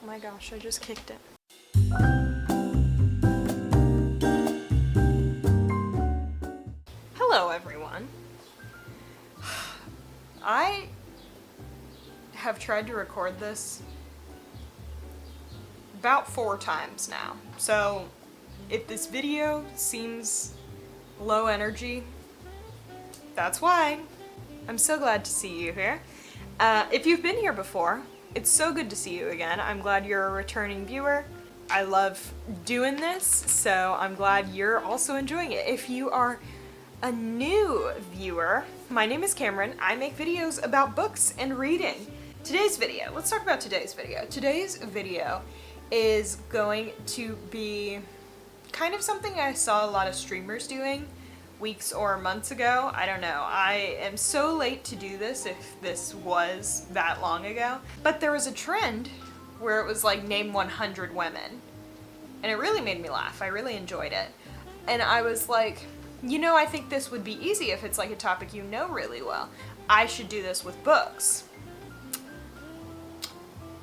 Oh my gosh, I just kicked it. Hello everyone. I have tried to record this about 4 times now. So if this video seems low energy, that's why. I'm so glad to see you here. If you've been here before, it's so good to see you again. I'm glad you're a returning viewer. I love doing this, so I'm glad you're also enjoying it. If you are a new viewer, my name is Cameron. I make videos about books and reading. Today's video, let's talk about today's video. Today's video is going to be kind of something I saw a lot of streamers doing weeks or months ago. I don't know. I am so late to do this if this was that long ago. But there was a trend where it was like name 100 women. And it really made me laugh. I really enjoyed it. And I was like, you know, I think this would be easy if it's like a topic you know really well. I should do this with books.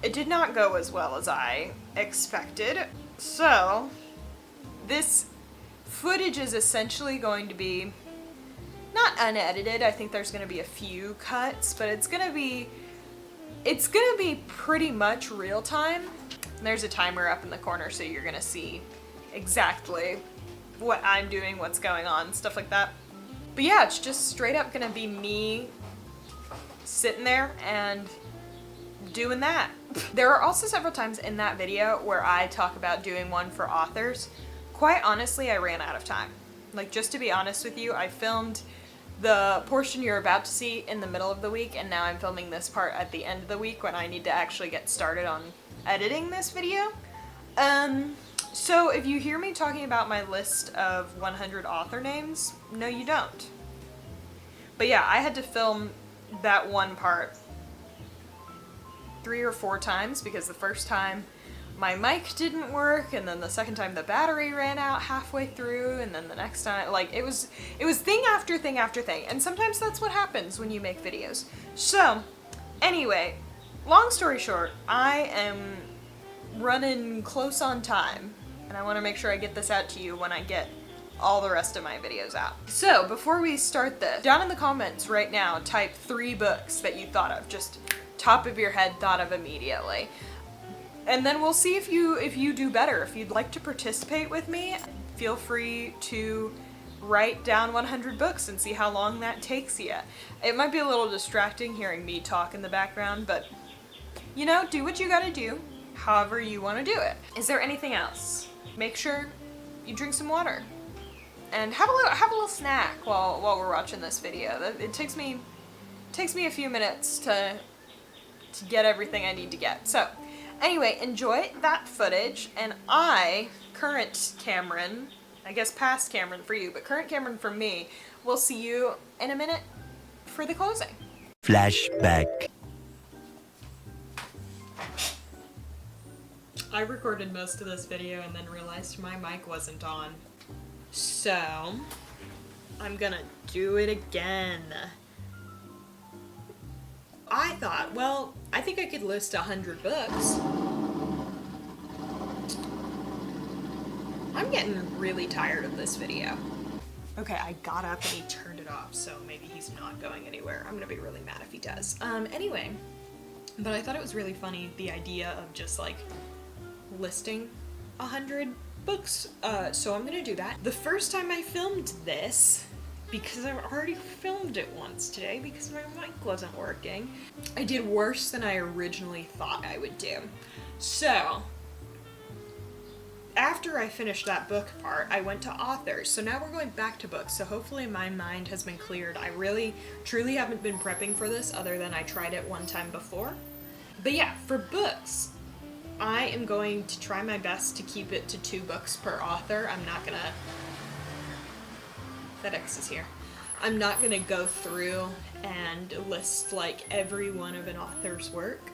It did not go as well as I expected. So this footage is essentially going to be not unedited. I think there's going to be a few cuts, but it's going to be pretty much real time. And there's a timer up in the corner, so you're going to see exactly what I'm doing, what's going on, stuff like that. But yeah, it's just straight up going to be me sitting there and doing that. There are also several times in that video where I talk about doing one for authors. Quite honestly, I ran out of time. Like, just to be honest with you, I filmed the portion you're about to see in the middle of the week, and now I'm filming this part at the end of the week when I need to actually get started on editing this video. So if you hear me talking about my list of 100 author names, no you don't. But yeah, I had to film that one part 3 or 4 times because the first time my mic didn't work, and then the second time the battery ran out halfway through, and then the next time, like, it was thing after thing after thing, and sometimes that's what happens when you make videos. So, anyway, long story short, I am running close on time, and I want to make sure I get this out to you when I get all the rest of my videos out. So, before we start this, down in the comments right now, type 3 books that you thought of, just top of your head thought of immediately. And then we'll see if you do better. If you'd like to participate with me, feel free to write down 100 books and see how long that takes you. It might be a little distracting hearing me talk in the background, but you know, do what you gotta do, however you want to do it. Is there anything else? Make sure you drink some water and have a little snack while we're watching this video. It takes me a few minutes to get everything I need to get. So anyway, enjoy that footage, and current Cameron, I guess past Cameron for you, but current Cameron for me, will see you in a minute for the closing. Flashback. I recorded most of this video and then realized my mic wasn't on. So, I'm gonna do it again. I thought, well, I think I could list 100 books. I'm getting really tired of this video. Okay, I got up and he turned it off, so maybe he's not going anywhere. I'm gonna be really mad if he does. Anyway, but I thought it was really funny, the idea of just like listing 100 books. So I'm gonna do that. The first time I filmed this, because I've already filmed it once today because my mic wasn't working, I did worse than I originally thought I would do. So, after I finished that book part, I went to authors. So now we're going back to books, so hopefully my mind has been cleared. I really, truly haven't been prepping for this other than I tried it one time before. But yeah, for books, I am going to try my best to keep it to 2 books per author. I'm not gonna... FedEx is here. I'm not gonna go through and list like every one of an author's work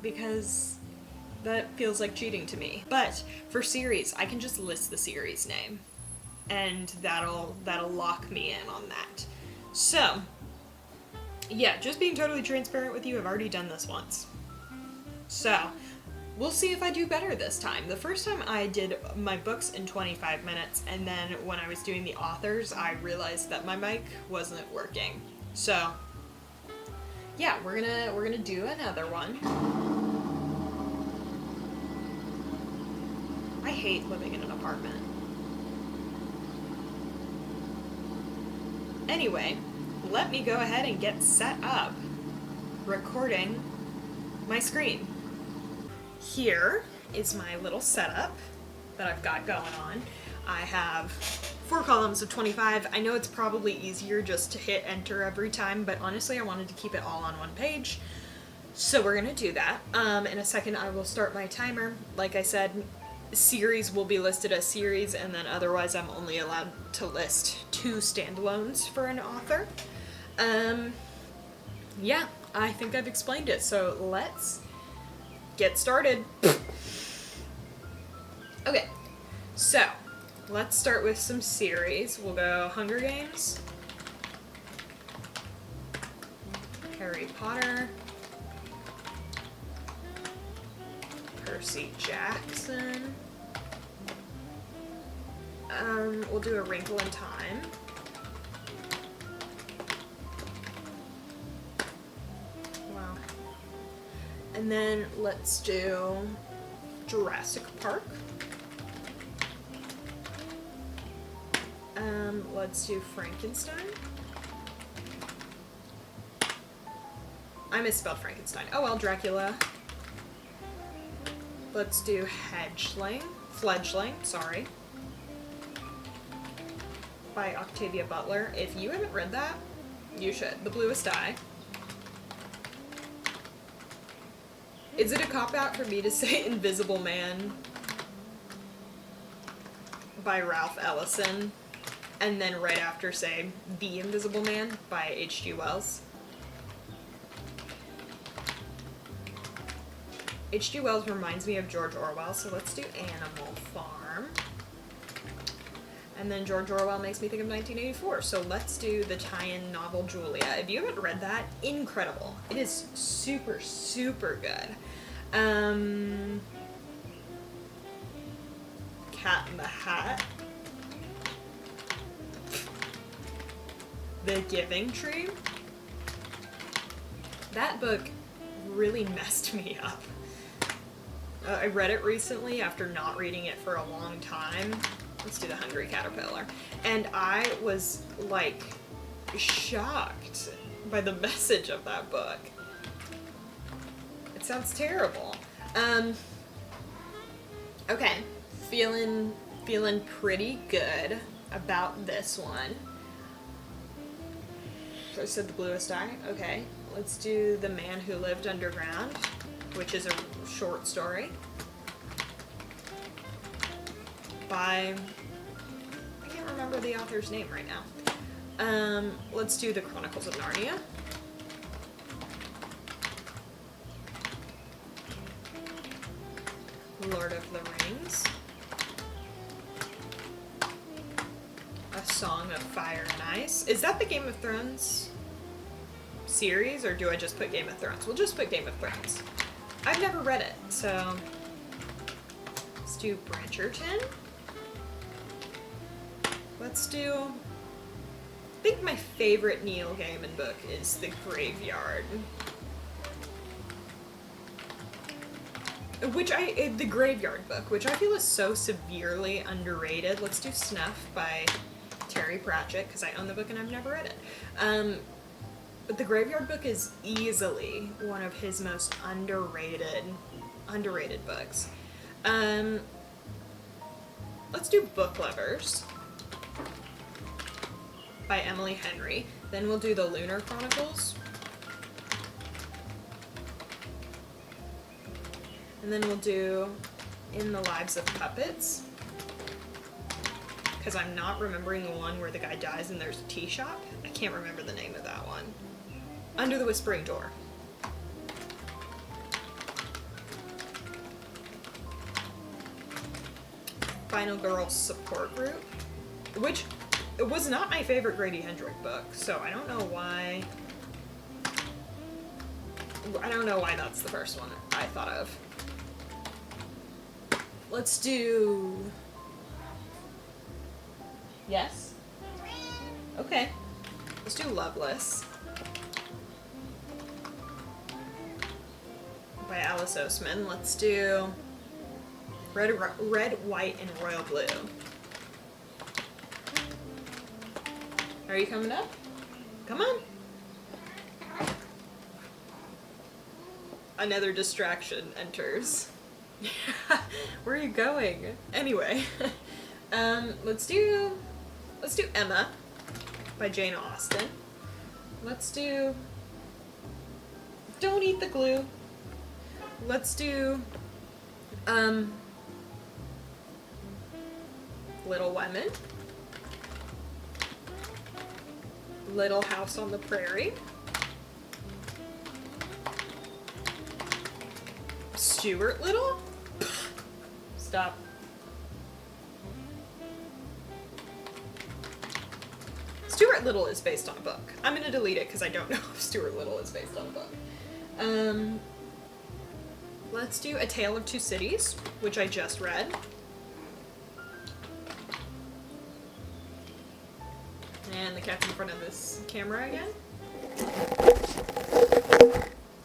because that feels like cheating to me. But for series, I can just list the series name and that'll lock me in on that. So yeah, just being totally transparent with you, I've already done this once. So we'll see if I do better this time. The first time I did my books in 25 minutes, and then when I was doing the authors, I realized that my mic wasn't working. So, yeah, we're gonna do another one. I hate living in an apartment. Anyway, let me go ahead and get set up recording my screen. Here is my little setup that I've got going on. I have 4 columns of 25. I know it's probably easier just to hit enter every time, but honestly I wanted to keep it all on one page. So we're gonna do that. In a second I will start my timer. Like I said, series will be listed as series, and then otherwise I'm only allowed to list 2 standalones for an author. Yeah, I think I've explained it, so let's get started. Okay, so let's start with some series. We'll go Hunger Games, Harry Potter, Percy Jackson. We'll do A Wrinkle in Time. Wow. And then let's do Jurassic Park. Let's do Frankenstein. I misspelled Frankenstein. Oh well, Dracula. Let's do Fledgling, sorry, by Octavia Butler. If you haven't read that, you should. The Bluest Eye. Is it a cop-out for me to say Invisible Man by Ralph Ellison, and then right after say The Invisible Man by H.G. Wells? H.G. Wells reminds me of George Orwell, so let's do Animal Farm. And then George Orwell makes me think of 1984, so let's do the tie-in novel Julia. If you haven't read that, incredible. It is super, super good. Cat in the Hat. The Giving Tree. That book really messed me up. I read it recently after not reading it for a long time. Let's do The Hungry Caterpillar. And I was, like, shocked by the message of that book. It sounds terrible. Okay, feeling pretty good about this one. I said The Bluest Eye. Okay, let's do The Man Who Lived Underground, which is a short story by, I can't remember the author's name right now. Let's do The Chronicles of Narnia. Lord of the Rings. A Song of Fire and Ice. Is that the Game of Thrones series, or do I just put Game of Thrones? We'll just put Game of Thrones. I've never read it, so let's do Bridgerton. Let's do, I think my favorite Neil Gaiman book is The Graveyard. The Graveyard book, which I feel is so severely underrated. Let's do Snuff by Terry Pratchett, because I own the book and I've never read it. But The Graveyard book is easily one of his most underrated books. Let's do Book Lovers by Emily Henry. Then we'll do The Lunar Chronicles. And then we'll do In the Lives of Puppets, because I'm not remembering the one where the guy dies and there's a tea shop. I can't remember the name of that one. Under the Whispering Door. Final Girls Support Group, which was not my favorite Grady Hendrick book, so I don't know why that's the first one I thought of. Let's do... Yes? Okay. Let's do Loveless by Alice Oseman. Let's do Red, White, and Royal Blue. Are you coming up? Come on. Another distraction enters. Where are you going? Anyway, let's do Emma by Jane Austen. Let's do Don't Eat the Glue. Let's do Little Women. Little House on the Prairie. Stuart Little? Stop. Stuart Little is based on a book. I'm gonna delete it because I don't know if Stuart Little is based on a book. Let's do A Tale of Two Cities, which I just read. And the cat's in front of this camera again.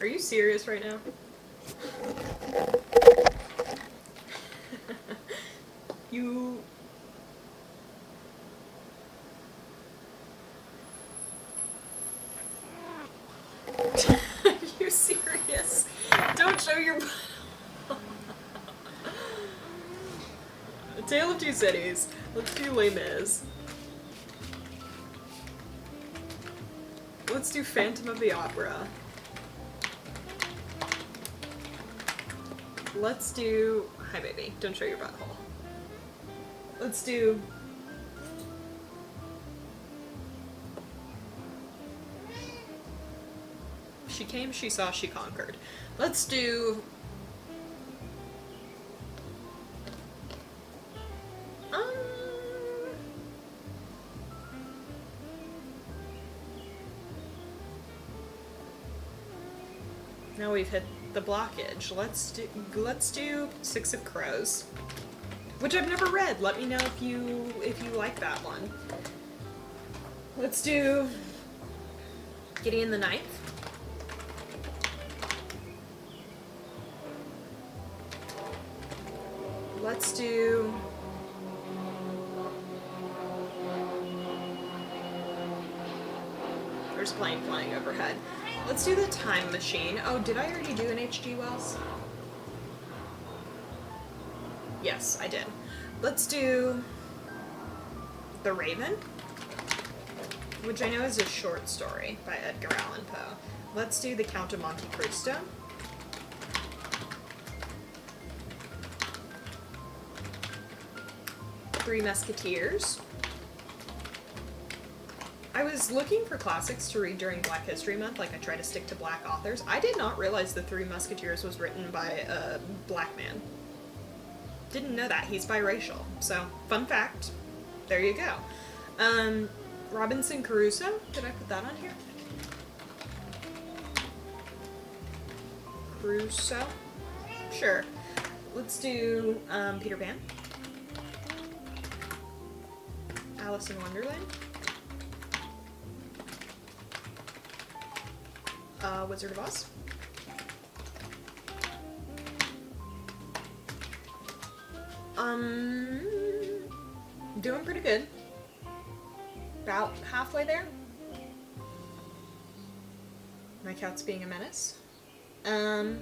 Are you serious right now? You... Are you serious? Don't show your... A Tale of Two Cities. Let's do Les Mis. Let's do Phantom of the Opera. Let's do... Hi, baby. Don't show your butthole. Let's do... She Came, She Saw, She Conquered. Let's do... Now we've hit the blockage. Let's do Six of Crows, which I've never read. Let me know if you like that one. Let's do Gideon the Ninth. Let's do There's a plane flying overhead. Let's do The Time Machine. Oh, did I already do an H.G. Wells? Yes, I did. Let's do The Raven, which I know is a short story by Edgar Allan Poe. Let's do The Count of Monte Cristo. Three Musketeers. I was looking for classics to read during Black History Month, like I try to stick to black authors. I did not realize The Three Musketeers was written by a black man. Didn't know that. He's biracial. So, fun fact. There you go. Robinson Crusoe. Did I put that on here? Crusoe? Sure. Let's do Peter Pan. Alice in Wonderland. Wizard of Oz. Doing pretty good. About halfway there. My cat's being a menace. Have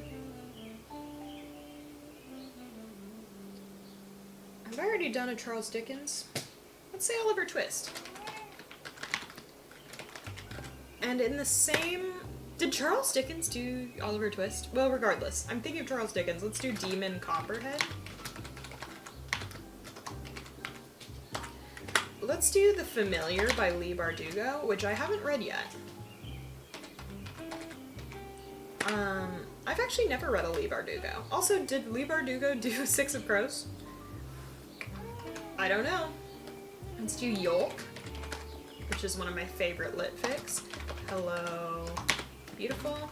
I already done a Charles Dickens? Let's say Oliver Twist. And in the same... Did Charles Dickens do Oliver Twist? Well, regardless. I'm thinking of Charles Dickens. Let's do Demon Copperhead. Let's do The Familiar by Leigh Bardugo, which I haven't read yet. I've actually never read a Leigh Bardugo. Also, did Leigh Bardugo do Six of Crows? I don't know. Let's do Yolk, which is one of my favorite lit fics. Hello, Beautiful.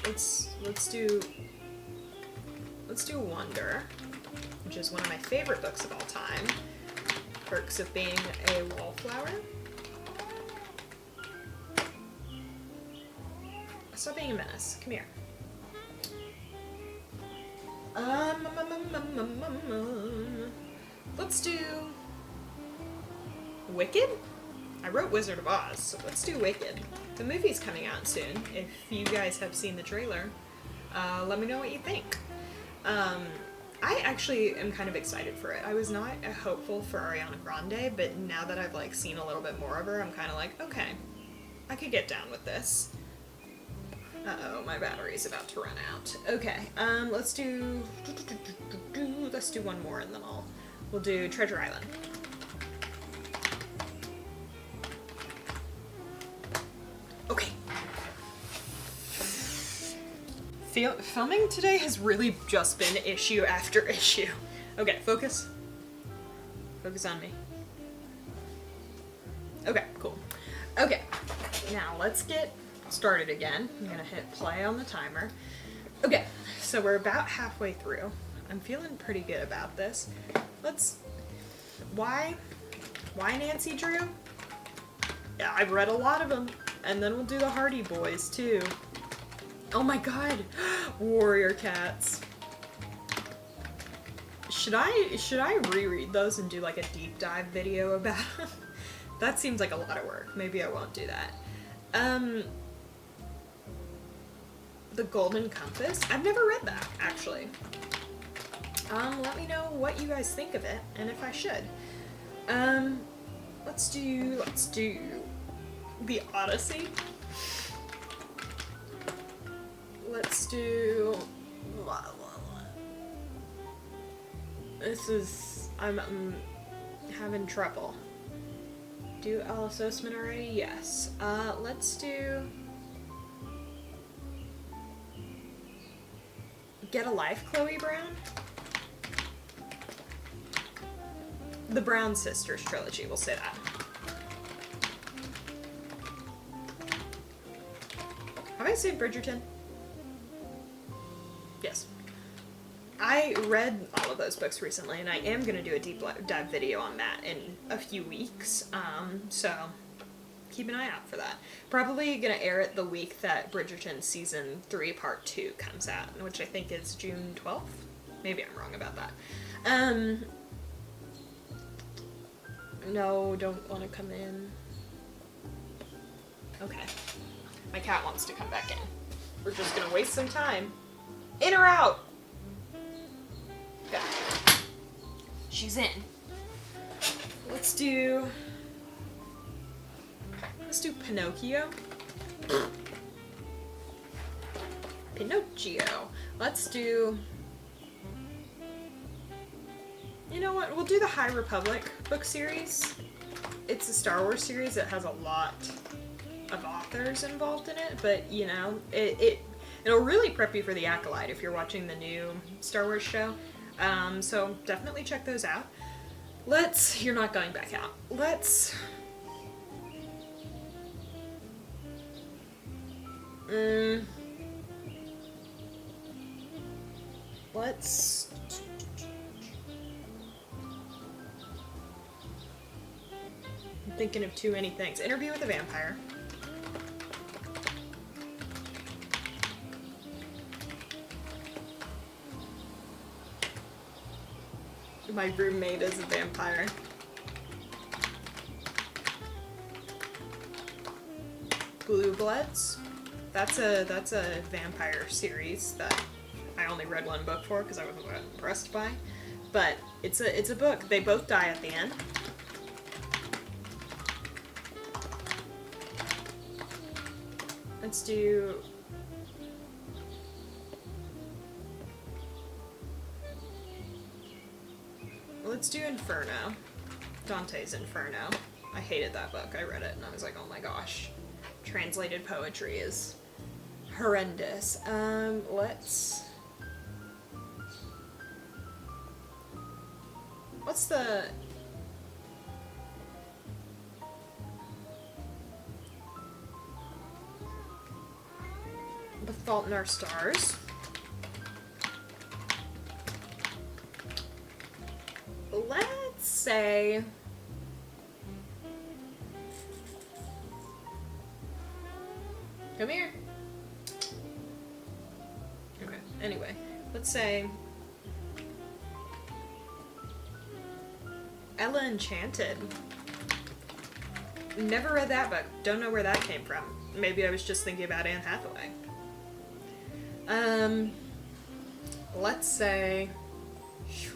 Let's do let's do Wonder, which is one of my favorite books of all time. Perks of Being a Wallflower. Stop being a menace. Come here. Let's do Wicked? I wrote Wizard of Oz, so let's do Wicked. The movie's coming out soon. If you guys have seen the trailer, let me know what you think. I actually am kind of excited for it. I was not hopeful for Ariana Grande, but now that I've like seen a little bit more of her, I'm kind of like, okay, I could get down with this. Uh-oh, my battery's about to run out. Okay, let's do one more and then we'll do Treasure Island. Okay. Filming today has really just been issue after issue. Okay, focus. Focus on me. Okay, cool. Okay, now let's get started again. I'm gonna hit play on the timer. Okay, so we're about halfway through. I'm feeling pretty good about this. Why Nancy Drew? Yeah, I've read a lot of them. And then we'll do the Hardy Boys too. Oh my god, Warrior Cats. Should I reread those and do like a deep dive video about them? That seems like a lot of work. Maybe I won't do that. The Golden Compass. I've never read that, actually. Let me know what you guys think of it, and if I should. Let's do The Odyssey. Let's do... I'm having trouble. Do Alice Oseman already? Yes. Let's do... Get a Life, Chloe Brown? The Brown Sisters trilogy, we'll say that. Have I saved Bridgerton? Yes. I read all of those books recently, and I am going to do a deep dive video on that in a few weeks, so keep an eye out for that. Probably going to air it the week that Bridgerton Season 3 Part 2 comes out, which I think is June 12th? Maybe I'm wrong about that. No, don't want to come in. Okay. My cat wants to come back in. We're just going to waste some time. In or out? Okay. She's in. Let's do Pinocchio. Pinocchio. Let's do... You know what? We'll do the High Republic book series. It's a Star Wars series that has a lot of authors involved in it, but you know, it'll really prep you for The Acolyte if you're watching the new Star Wars show. So definitely check those out. You're not going back out. Let's I'm thinking of too many things. Interview with a Vampire. My roommate is a vampire. Blue Bloods. That's a vampire series that I only read one book for because I wasn't impressed by. But it's a book. They both die at the end. Let's do... Let's do Inferno. Dante's Inferno. I hated that book. I read it and I was like, oh my gosh. Translated poetry is horrendous. What's the... The Fault in Our Stars. let's say come here. Okay, anyway, let's say Ella Enchanted. Never read that book. Don't know where that came from. Maybe I was just thinking about Anne Hathaway. Let's say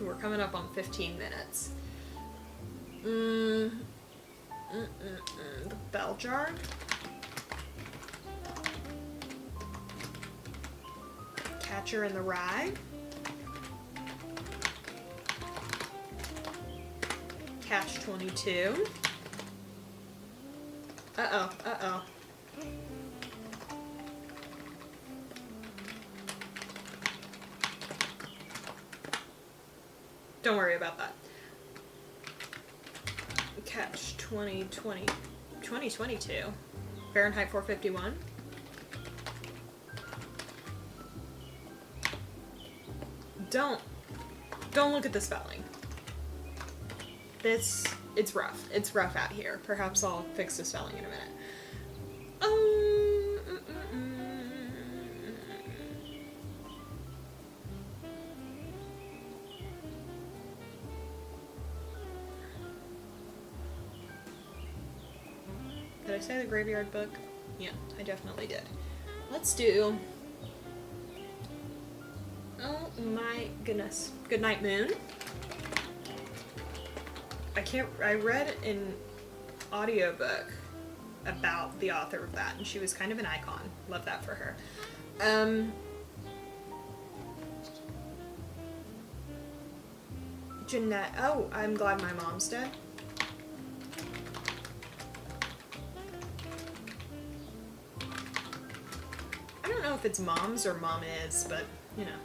we're coming up on 15 minutes. The Bell Jar. Catcher in the Rye. Catch-22. Uh-oh. Don't worry about that. Catch 2022. Fahrenheit 451. Don't look at the spelling. It's rough. It's rough out here. Perhaps I'll fix the spelling in a minute. Did I say the Graveyard Book? Yeah, I definitely did. Let's do... Oh my goodness. Goodnight Moon. I read an audiobook about the author of that, and she was kind of an icon. Love that for her. Jeanette. Oh, I'm glad my mom's dead. I don't know if it's Mom's or Mom Is, but, you know.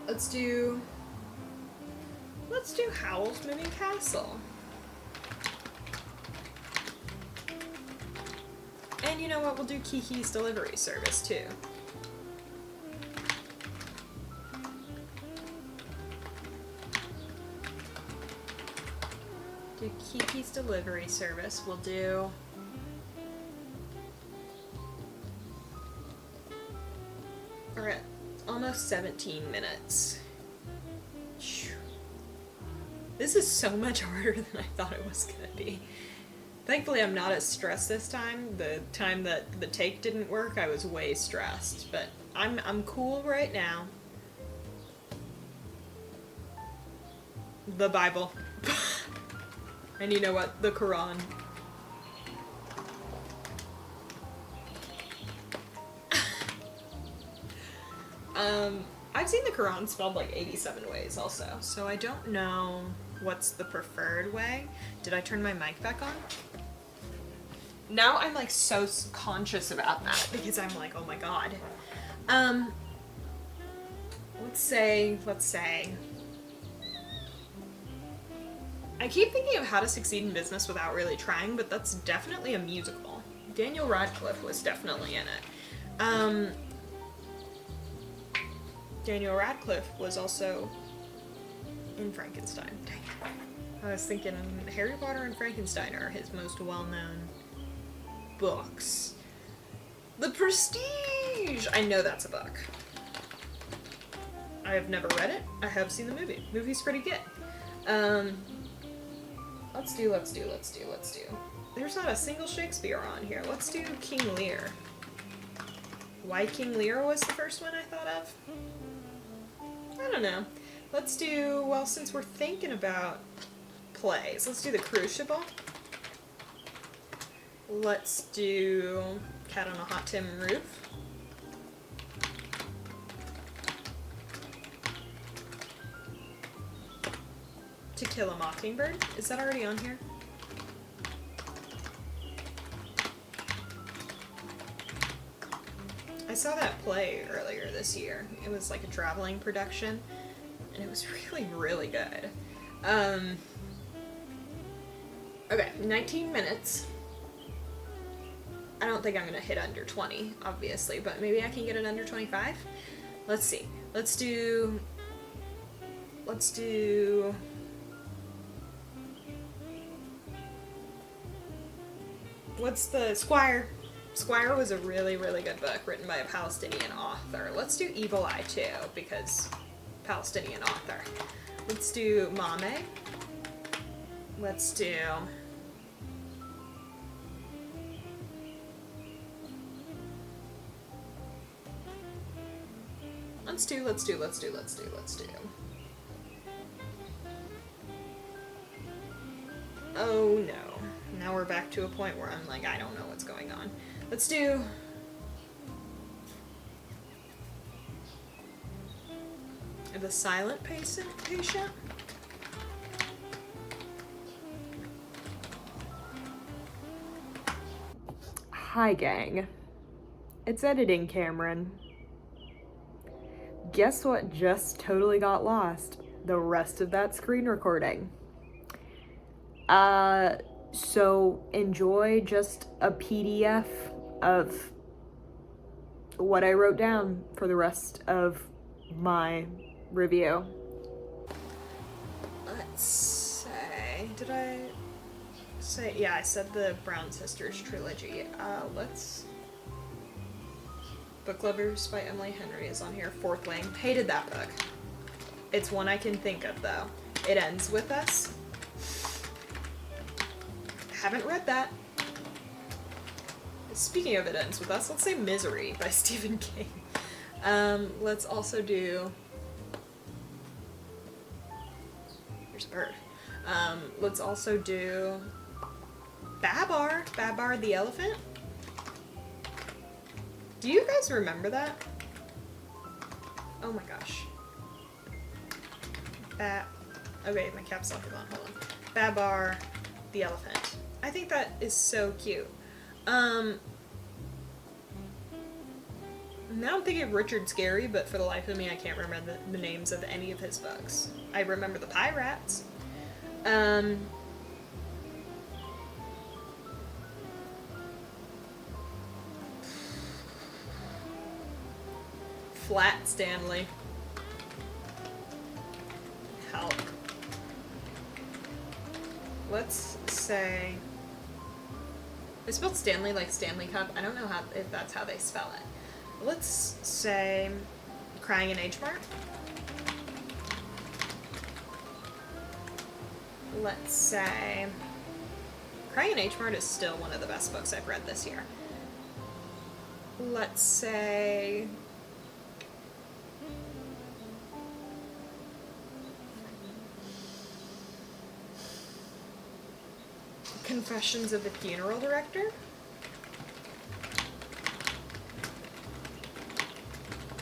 Let's do Howl's Moving Castle. And you know what? We'll do Kiki's Delivery Service, too. Do Kiki's Delivery Service. We'll do... We're at almost 17 minutes. This is so much harder than I thought it was gonna be. Thankfully, I'm not as stressed this time. The time that the take didn't work, I was way stressed. But I'm cool right now. The Bible. And you know what? The Quran. I've seen the Quran spelled like 87 ways also, so I don't know what's the preferred way. Did I turn my mic back on? Now I'm like so conscious about that because I'm like, oh my god. Let's say, I keep thinking of How to Succeed in Business Without Really Trying, but that's definitely a musical. Daniel Radcliffe was definitely in it. Daniel Radcliffe was also in Frankenstein. Dang it. I was thinking Harry Potter and Frankenstein are his most well-known books. The Prestige! I know that's a book. I have never read it. I have seen the movie. Movie's pretty good. Let's do. There's not a single Shakespeare on here. Let's do King Lear. Why King Lear was the first one I thought of? I don't know. Let's do, well, since we're thinking about plays, let's do The Crucible. Let's do Cat on a Hot Tin Roof. To Kill a Mockingbird. Is that already on here? I saw that play earlier this year. It was like a traveling production, and it was really, really good. Okay, 19 minutes. I don't think I'm gonna hit under 20, obviously, but maybe I can get it under 25? Let's see. Let's do Let's do... What's the... Squire. Squire was a really, really good book written by a Palestinian author. Let's do Evil Eye too, because Palestinian author. Let's do Mame. Let's do... Let's do. Oh no. Now we're back to a point where I'm like, I don't know what's going on. Let's do... The Silent Patient? Hi gang. It's editing Cameron. Guess what just totally got lost? The rest of that screen recording. So enjoy just a PDF of what I wrote down for the rest of my review. Let's say, did I say, yeah, I said the Brown Sisters trilogy. Book Lovers by Emily Henry is on here. Fourth Wing. Hated that book. It's one I can think of though. It Ends With Us. Haven't read that. Speaking of It Ends With Us, let's say Misery by Stephen King. Let's also do... There's a bird. Let's also do Babar the Elephant. Do you guys remember that? Oh my gosh. Okay, my caps lock is on, hold on. Babar the Elephant. I think that is so cute. Now I'm thinking of Richard Scarry, but for the life of me I can't remember the names of any of his books. I remember the Pirates. Flat Stanley. Help. Let's say... They spelled Stanley like Stanley Cup. I don't know if that's how they spell it. Let's say Crying in H Mart. Let's say... Crying in H Mart is still one of the best books I've read this year. Let's say... Confessions of the Funeral Director.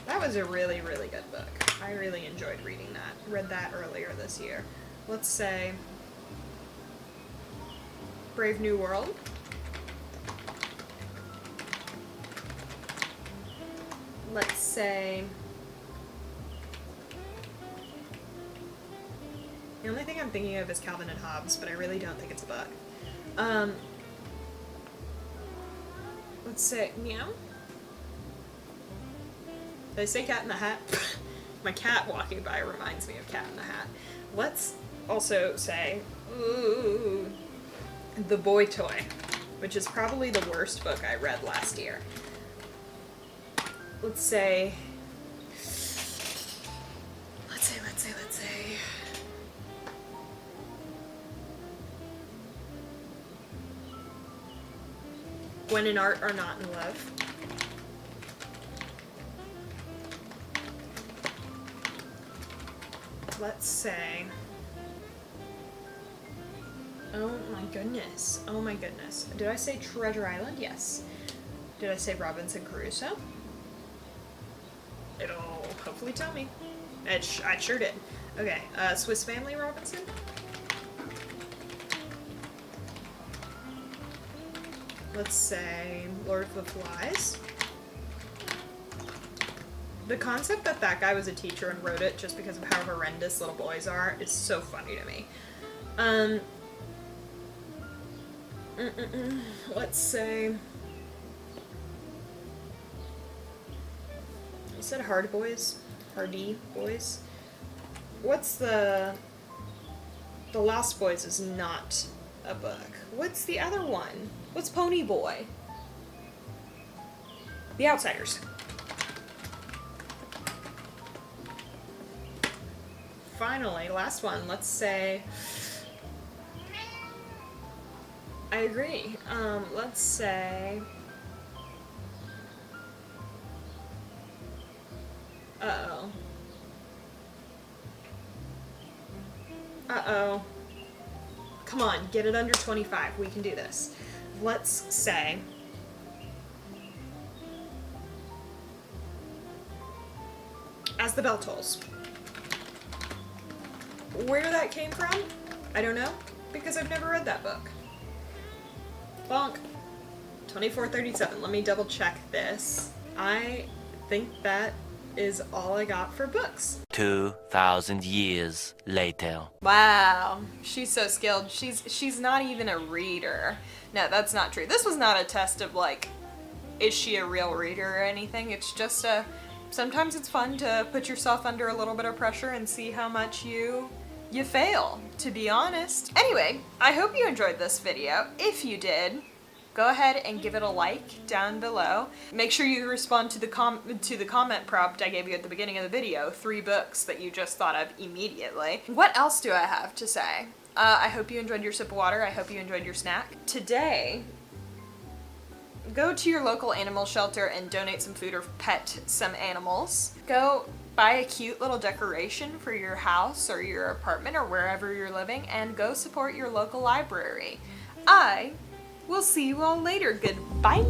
That was a really, really good book. I really enjoyed reading that. Read that earlier this year. Let's say Brave New World. Let's say... The only thing I'm thinking of is Calvin and Hobbes, but I really don't think it's a book. Let's say, meow? Did I say Cat in the Hat? My cat walking by reminds me of Cat in the Hat. Let's also say, ooh, The Boy Toy, which is probably the worst book I read last year. Let's say, Gwen and Art Are Not in Love. Let's say... Oh my goodness. Oh my goodness. Did I say Treasure Island? Yes. Did I say Robinson Crusoe? It'll hopefully tell me. I sure did. Okay, Swiss Family Robinson. Let's say Lord of the Flies. The concept that that guy was a teacher and wrote it just because of how horrendous little boys are is so funny to me. Let's say... You said Hard Boys? Hardy Boys? What's the Lost Boys is not a book. What's the other one? What's Pony Boy? The Outsiders. Finally, last one. Let's say... I agree. Let's say... Uh-oh. Uh-oh. Come on, get it under 25. We can do this. Let's say... As the Bell Tolls. Where that came from, I don't know, because I've never read that book. Bonk. 2437. Let me double check this. I think that is all I got for books. 2,000 years later. Wow, she's so skilled. She's not even a reader. No, that's not true. This was not a test of like, is she a real reader or anything? It's just a, sometimes it's fun to put yourself under a little bit of pressure and see how much you fail, to be honest. Anyway, I hope you enjoyed this video. If you did, go ahead and give it a like down below. Make sure you respond to the comment prompt I gave you at the beginning of the video, 3 books that you just thought of immediately. What else do I have to say? I hope you enjoyed your sip of water. I hope you enjoyed your snack. Today, go to your local animal shelter and donate some food or pet some animals. Go buy a cute little decoration for your house or your apartment or wherever you're living, and go support your local library. I will see you all later. Goodbye!